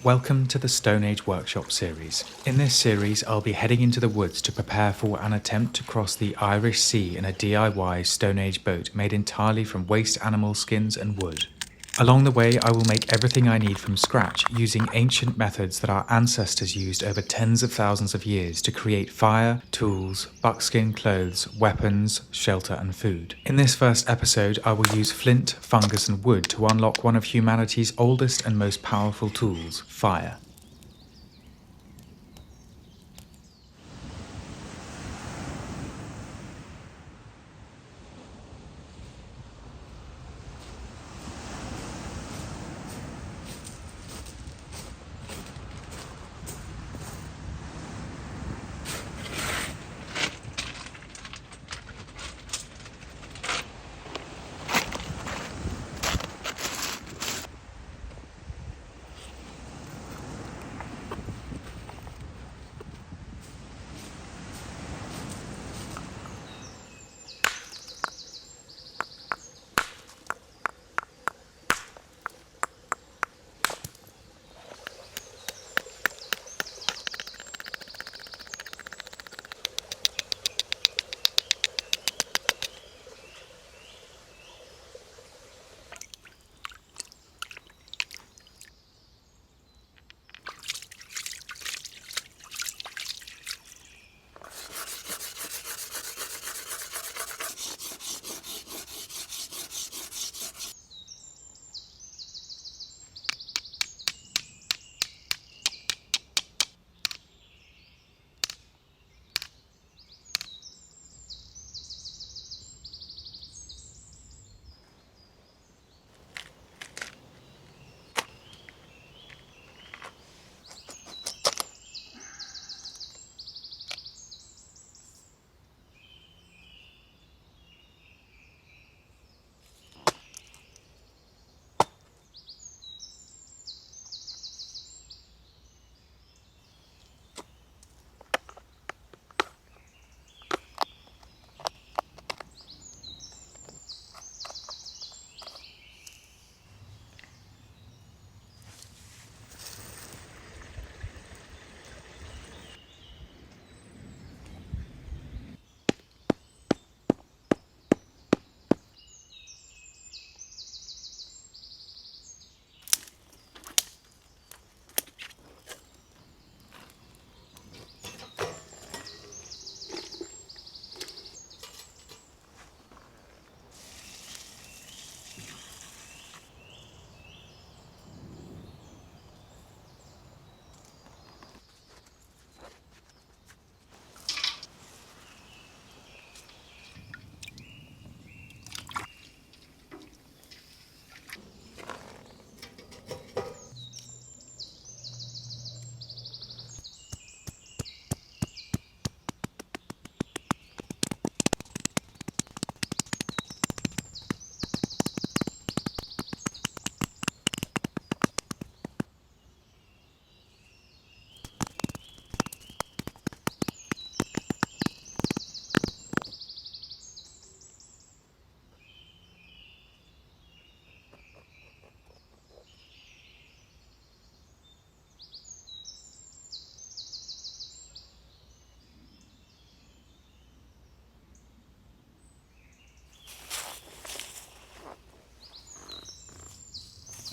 Welcome to the Stone Age Workshop series. In this series, I'll be heading into the woods to prepare for an attempt to cross the Irish Sea in a DIY Stone Age boat made entirely from waste animal skins and wood. Along the way, I will make everything I need from scratch using ancient methods that our ancestors used over tens of thousands of years to create fire, tools, buckskin clothes, weapons, shelter and food. In this first episode, I will use flint, fungus and wood to unlock one of humanity's oldest and most powerful tools, fire.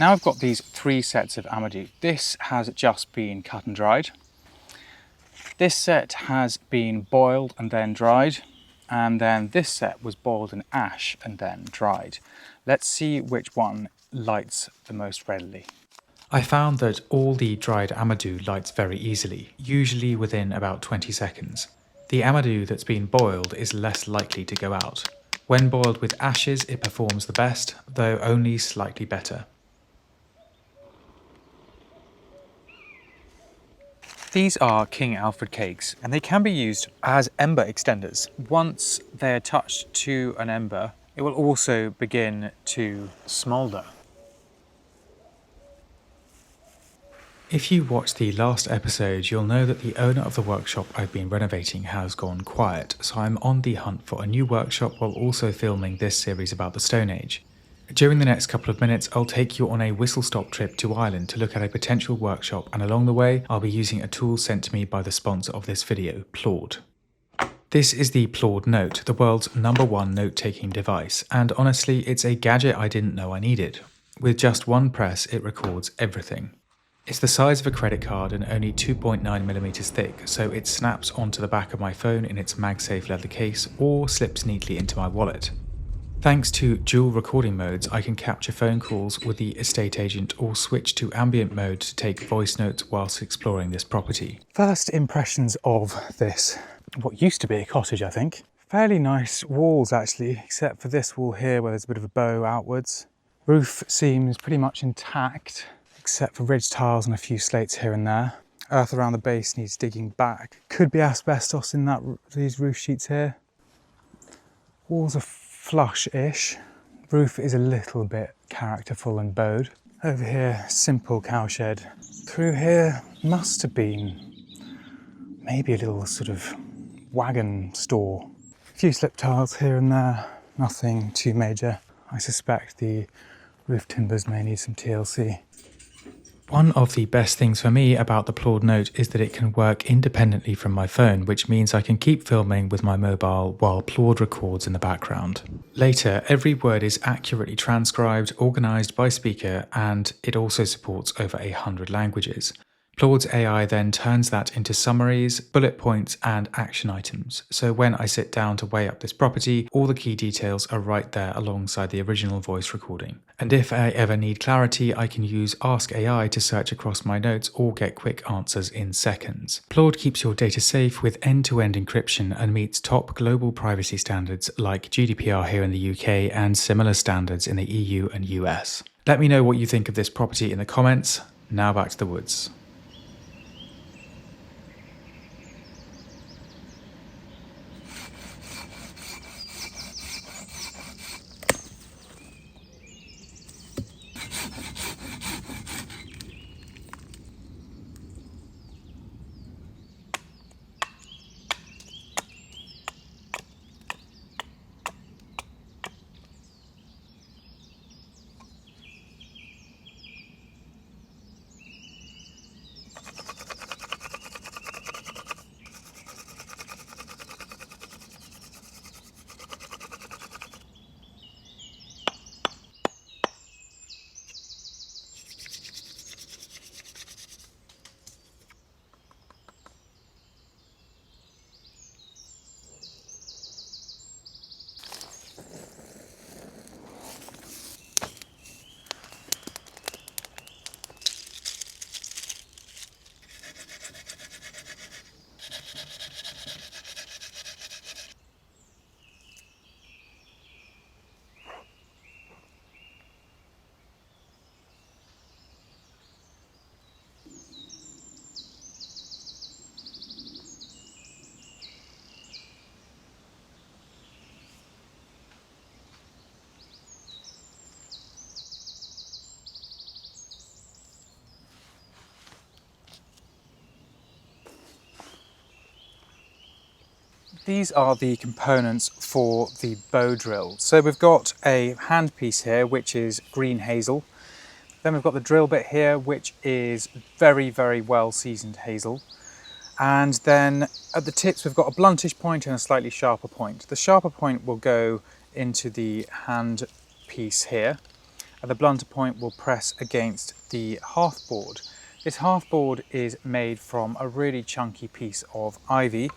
Now I've got these three sets of Amadou. This has just been cut and dried. This set has been boiled and then dried. And then this set was boiled in ash and then dried. Let's see which one lights the most readily. I found that all the dried Amadou lights very easily, usually within about 20 seconds. The Amadou that's been boiled is less likely to go out. When boiled with ashes, it performs the best, though only slightly better. These are King Alfred cakes, and they can be used as ember extenders. Once they're attached to an ember, it will also begin to smoulder. If you watched the last episode, you'll know that the owner of the workshop I've been renovating has gone quiet, so I'm on the hunt for a new workshop while also filming this series about the Stone Age. During the next couple of minutes, I'll take you on a whistle-stop trip to Ireland to look at a potential workshop, and along the way, I'll be using a tool sent to me by the sponsor of this video, Plord. This is the Plord Note, the world's #1 note-taking device, and honestly, it's a gadget I didn't know I needed. With just one press, it records everything. It's the size of a credit card and only 2.9mm thick, so it snaps onto the back of my phone in its MagSafe leather case or slips neatly into my wallet. Thanks to dual recording modes, I can capture phone calls with the estate agent or switch to ambient mode to take voice notes whilst exploring this property. First impressions of this, what used to be a cottage, I think. Fairly nice walls actually, except for this wall here where there's a bit of a bow outwards. Roof seems pretty much intact, except for ridge tiles and a few slates here and there. Earth around the base needs digging back. Could be asbestos in these roof sheets here. Walls are flush-ish. Roof is a little bit characterful and bowed. Over here, simple cowshed. Through here must have been maybe a little sort of wagon store. A few slip tiles here and there, nothing too major. I suspect the roof timbers may need some TLC. One of the best things for me about the Plord Note is that it can work independently from my phone, which means I can keep filming with my mobile while Plord records in the background. Later, every word is accurately transcribed, organised by speaker, and it also supports over 100 languages. Plord's AI then turns that into summaries, bullet points, and action items. So when I sit down to weigh up this property, all the key details are right there alongside the original voice recording. And if I ever need clarity, I can use Ask AI to search across my notes or get quick answers in seconds. Plord keeps your data safe with end-to-end encryption and meets top global privacy standards like GDPR here in the UK and similar standards in the EU and US. Let me know what you think of this property in the comments. Now back to the woods. These are the components for the bow drill. So we've got a handpiece here, which is green hazel. Then we've got the drill bit here, which is very, very well seasoned hazel. And then at the tips, we've got a bluntish point and a slightly sharper point. The sharper point will go into the hand piece here, and the blunter point will press against the hearth board. This hearth board is made from a really chunky piece of ivy.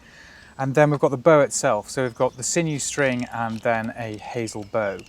And then we've got the bow itself. So we've got the sinew string and then a hazel bow.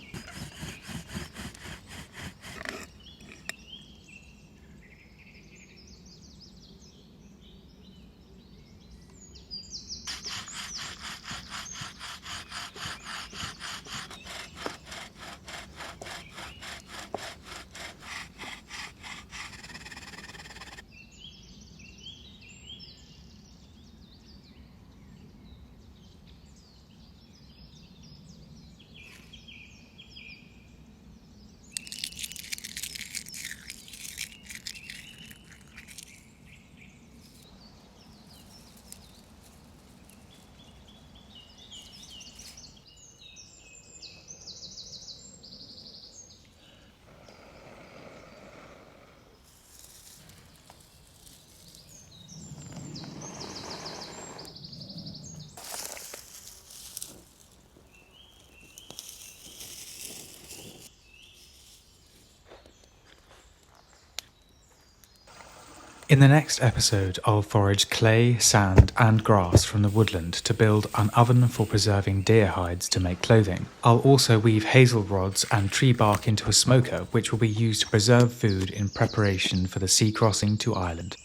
In the next episode, I'll forage clay, sand, and grass from the woodland to build an oven for preserving deer hides to make clothing. I'll also weave hazel rods and tree bark into a smoker, which will be used to preserve food in preparation for the sea crossing to Ireland.